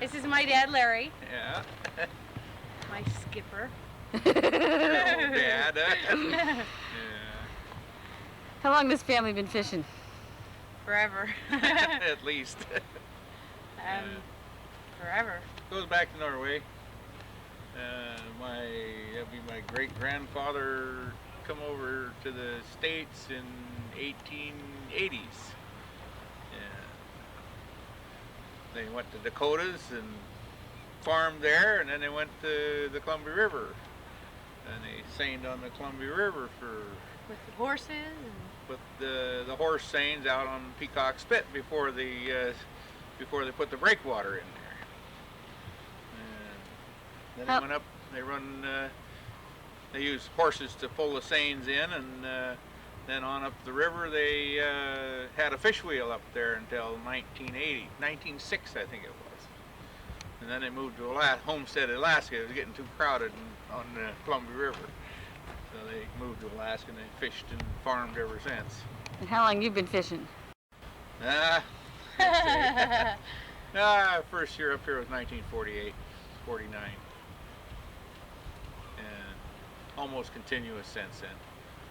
This is my dad, Larry. Yeah. My skipper. Oh, Dad. Yeah. How long has this family been fishing? Forever. At least. Forever. Goes back to Norway. That'd be my great grandfather come over to the States in 1880s. They went to Dakotas and farmed there, and then they went to the Columbia River, and they seined on the Columbia River with the horses with the horse seines out on Peacock Spit before they put the breakwater in there. And then they went up. They used horses to pull the seines in, and then on up the river they had a fish wheel up there until 1906, I think it was. And then they moved to Homestead, Alaska. It was getting too crowded on the Columbia River. So they moved to Alaska and they fished and farmed ever since. And how long you been fishing? First year up here was 1948, 49. And almost continuous since then.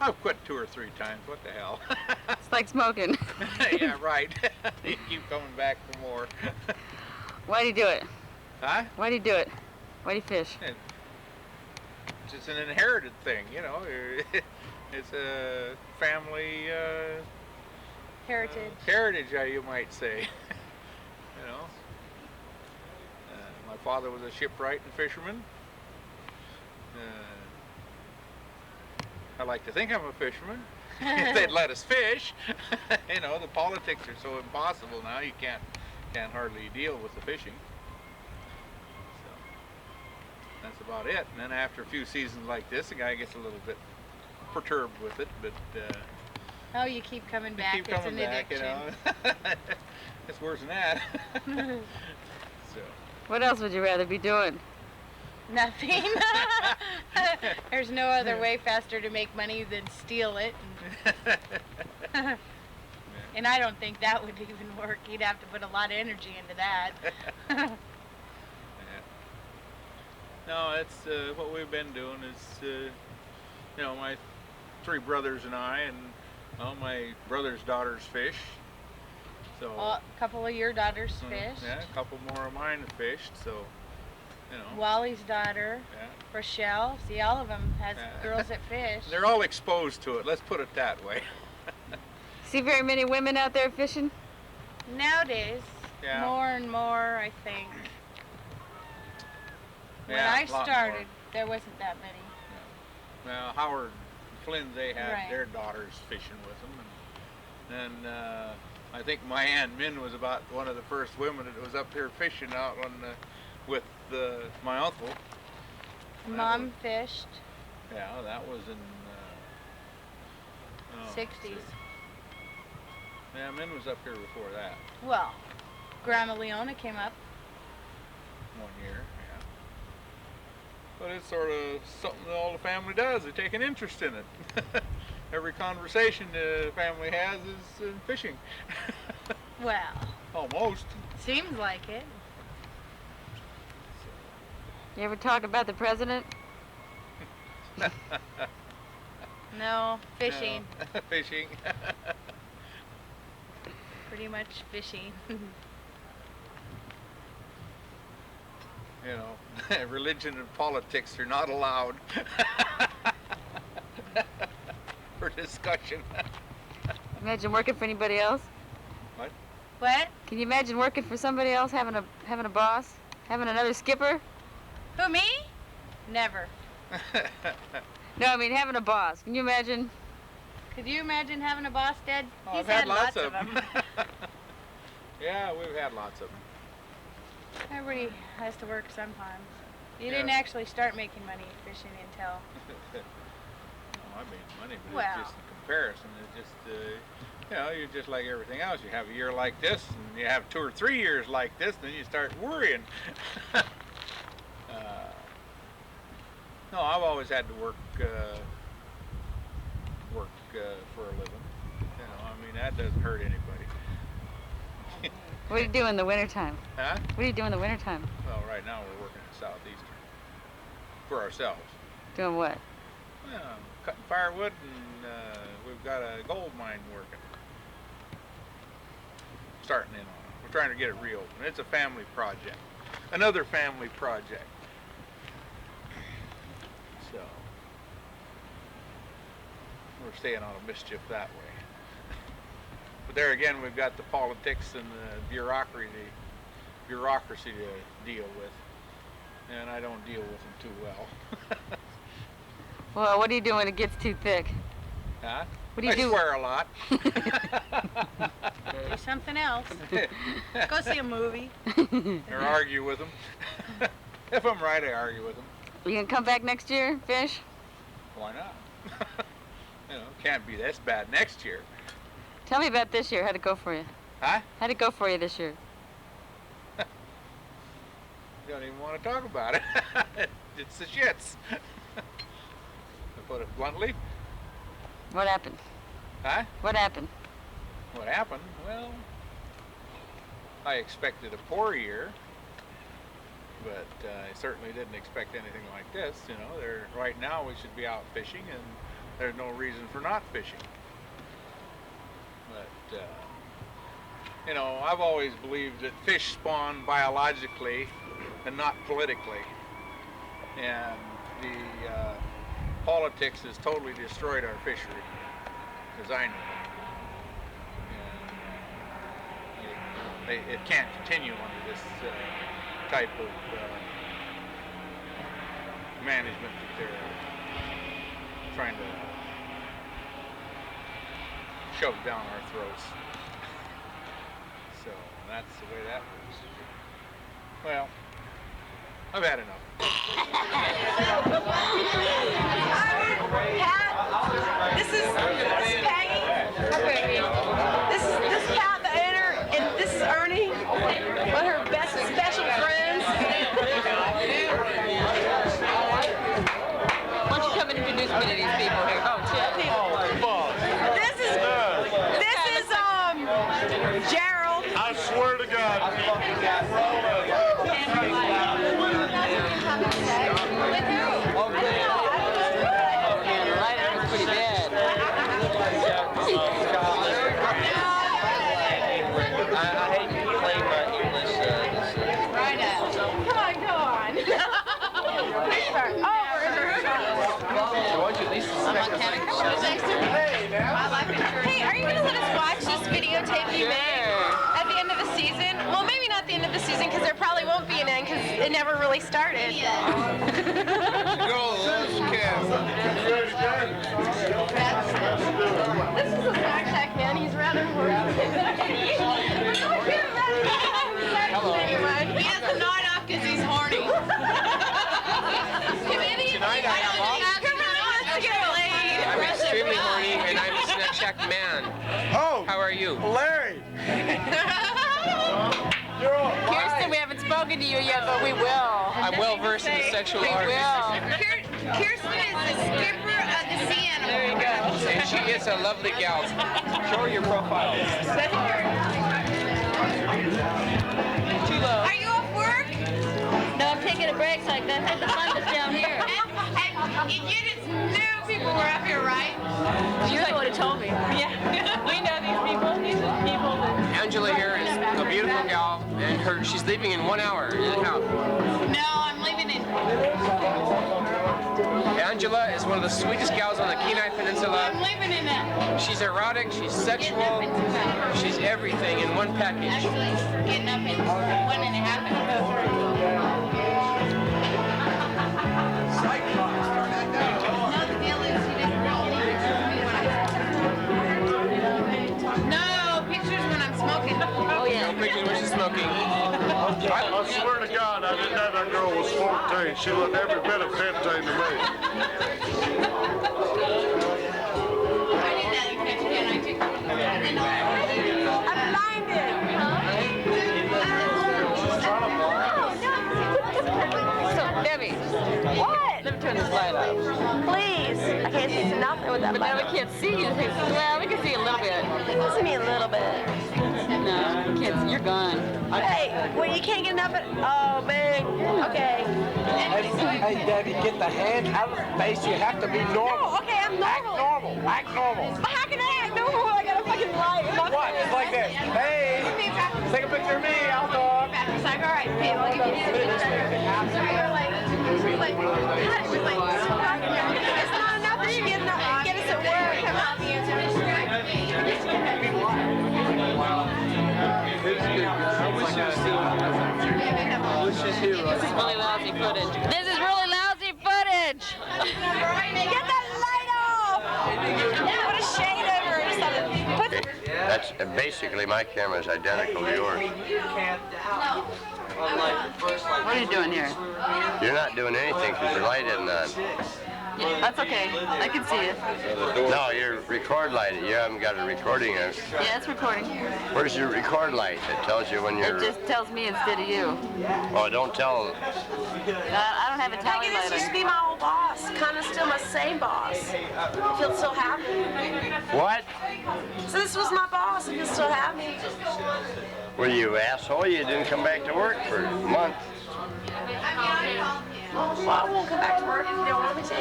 I've quit 2 or 3 times. What the hell? It's like smoking. Yeah, right. You keep coming back for more. Why do you do it? Huh? Why do you do it? Why do you fish? It's just an inherited thing, you know. It's a family heritage, you might say. You know. My father was a shipwright and fisherman. I like to think I'm a fisherman. If they'd let us fish. You know, the politics are so impossible now. You can't hardly deal with the fishing. So that's about it. And then after a few seasons like this, the guy gets a little bit perturbed with it. But oh, you keep coming back. Keep coming back, addiction. You know. It's worse than that. So. What else would you rather be doing? Nothing. There's no other way faster to make money than steal it. And I don't think that would even work. You'd have to put a lot of energy into that. Yeah. No, it's what we've been doing is, you know, my 3 brothers and I, and my brother's daughters fish. So a couple of your daughters fished. Yeah, a couple more of mine have fished. So. You know. Wally's daughter, Rochelle. See, all of them has girls that fish. They're all exposed to it. Let's put it that way. See very many women out there fishing? Nowadays, more and more, I think. When I started, there wasn't that many. Yeah. Well, Howard and Flynn, they had their daughters fishing with them, and then I think my Aunt Min was about one of the first women that was up here fishing out on with my uncle. Mom fished. Yeah, that was in 60s. Yeah, Min was up here before that. Well, Grandma Leona came up. 1 year, yeah. But it's sort of something that all the family does. They take an interest in it. Every conversation the family has is fishing. Well. Almost. Seems like it. You ever talk about the president? No, fishing. No. Fishing. Pretty much fishing. You know, religion and politics are not allowed for discussion. Imagine working for anybody else? What? What? Can you imagine working for somebody else, having a boss, having another skipper? Who, me? Never. No, I mean having a boss. Can you imagine? Could you imagine having a boss, Dad? Oh, I've had lots of them. Yeah, we've had lots of them. Everybody has to work sometimes. You didn't actually start making money fishing until... No, I made money, but it's just a comparison. It's just, you know, you're just like everything else. You have a year like this, and you have 2 or 3 years like this, and then you start worrying. No, I've always had to work for a living. You know, I mean, that doesn't hurt anybody. What do you do in the wintertime? Huh? What do you do in the wintertime? Well, right now we're working at Southeastern for ourselves. Doing what? Well, cutting firewood, and we've got a gold mine working. Starting in on it. We're trying to get it reopened. It's a family project. Another family project. So, we're staying out of mischief that way. But there again, we've got the politics and the bureaucracy to deal with. And I don't deal with them too well. Well, what do you do when it gets too thick? Huh? What do you I do? swear a lot. Do something else. Go see a movie. Or argue with them. If I'm right, I argue with them. You gonna come back next year, Fish? Why not? You know, can't be this bad next year. Tell me about this year. How'd it go for you? Huh? How'd it go for you this year? Don't even want to talk about it. It's the shits. To put it bluntly. What happened? Huh? What happened? What happened? Well, I expected a poor year, but I certainly didn't expect anything like this. You know, right now we should be out fishing, and there's no reason for not fishing. But you know, I've always believed that fish spawn biologically and not politically, and the politics has totally destroyed our fishery, as I know. And it can't continue under this type of management that they're trying to shove down our throats. So that's the way that works. Well, I've had enough. Pat, this is Peggy. This is Pat the owner, and this is Ernie, one of her best special friends. Why don't you come and introduce me to these people here? Oh, This is Gerald. I swear to God. pretty bad. I hate to play my English. Come on. Hey, are you gonna let us watch this videotape you made at the end of the season? Well, maybe not the end of the season, because there probably won't be an end, because it never really started. Go, let's This is a snack shack, man. He's rather worried. He has the night off because he's horny. Tonight I am off. I'm extremely horny, and I'm a snack shack man. Oh, How are you? Larry. Kirsten, we haven't spoken to you yet, but we will. I'm well versed in the sexual arts. Kirsten is the skipper of the sea animal. There you go. And she is a lovely gal. Show her your profile. Too low. Are you off work? No, I'm taking a break so I can hit the sun that's down here. And you just knew people were up here, right? You would have told me. Yeah. We know these people. These are the people that... Angela here is a beautiful gal, and she's leaving in 1 hour. Anyhow, No, I'm leaving in. Angela is one of the sweetest gals on the Kenai Peninsula. I'm leaving in that. She's erotic, she's sexual, she's everything in one package. Actually, getting up in 1.5 minutes. No, the deal is you didn't really need pictures of me when No, pictures when I'm smoking. Oh, yeah. No pictures when she's smoking. I swear to God, I didn't know that girl was 14. She looked every bit of 15 to me. I did that in picture and I took I'm blinded. So, Debbie. What? Let me turn this light off. Please. I can't see nothing with that But now we can't see you. Well, we can see a little bit. See me a little bit. No, kids, you're gone. Hey, well, you can't get enough of. Oh, man. Okay. Hey, Debbie, get the hand out of the face. You have to be normal. No, okay, I'm Act normal. normal. Act normal. But how can I act normal when I got a fucking light in my What? face? It's like this. Hey, take a picture of me. I'll talk. It's like, all right, babe, I'll give you this. It's not enough that you get us at work. Come on. This is really lousy footage. This is really lousy footage! Get that light off! Put a shade over it or something. That's basically my camera is identical to yours. What are you doing here? You're not doing anything because your light isn't on. Yeah, that's okay. I can see it. No, your record light. You haven't got a recording. Yeah, it's recording. Where's your record light that tells you when you're? It just tells me instead of you. Oh, don't tell. I don't have a tally Peggy, this light used to on. be my old boss. Kind of still my same boss. If he'll still have me. What? So this was my boss. If he'll still have me. Well, you asshole! You didn't come back to work for a month. Well, I won't come back to work if you don't want me to.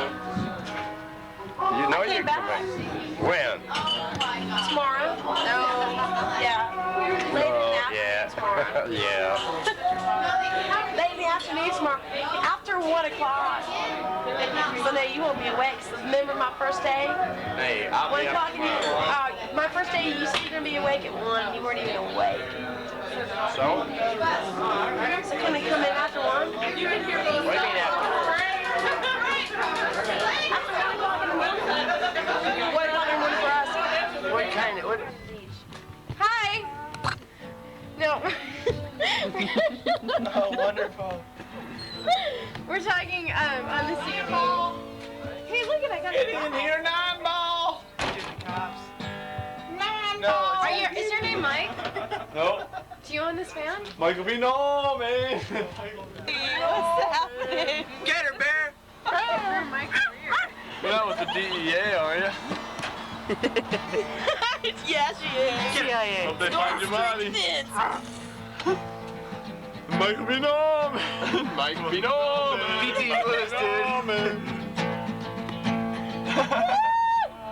You know I you came come back. back. When? Tomorrow? No. Yeah. Late in the afternoon tomorrow. Yeah. Late in the afternoon tomorrow. After 1 o'clock. So now you won't be awake. So remember my first day? Hey, I'll 1 be o'clock. up. My first day, you said you were going to be awake at 1. You weren't even awake. So? So can they come in after 1? What do you mean after? 1 o'clock in the morning for us. What kind of? What? Hi. No. Oh, wonderful. We're talking on the Super Bowl. Hey, look at I got Get the in here, 9-ball. No, Is your name Mike? no. Do you own this band? Michael B. No, man. What's happening? Get her, bear. You're not with the DEA, are you? Yeah, she is. CIA. Hope they find your body. Michael B. No, man. Michael B. No, man. P.T. Lewis, dude. No, man.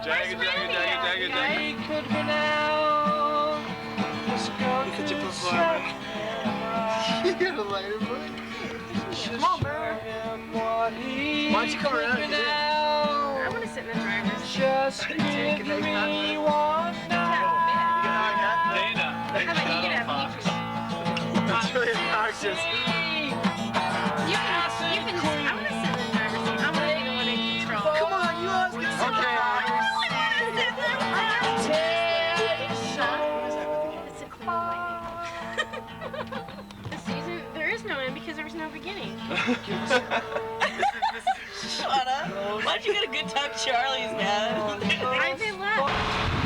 Jagger, jagger, jagger, jagger, jagger. Could be now. Look at your performance. You got a lighter, buddy. Come on, bro. Why don't you come around? I want to sit in the driver's seat. Just give me one night. Dana. How about you get up? That's really obnoxious. You can, I want to sit in the driver's seat. I want to be the one in control. Come on, you always get so Okay. The season, there is no end because there was no beginning. Shut up. Why'd you get a good time, Charlie's, man? I did left.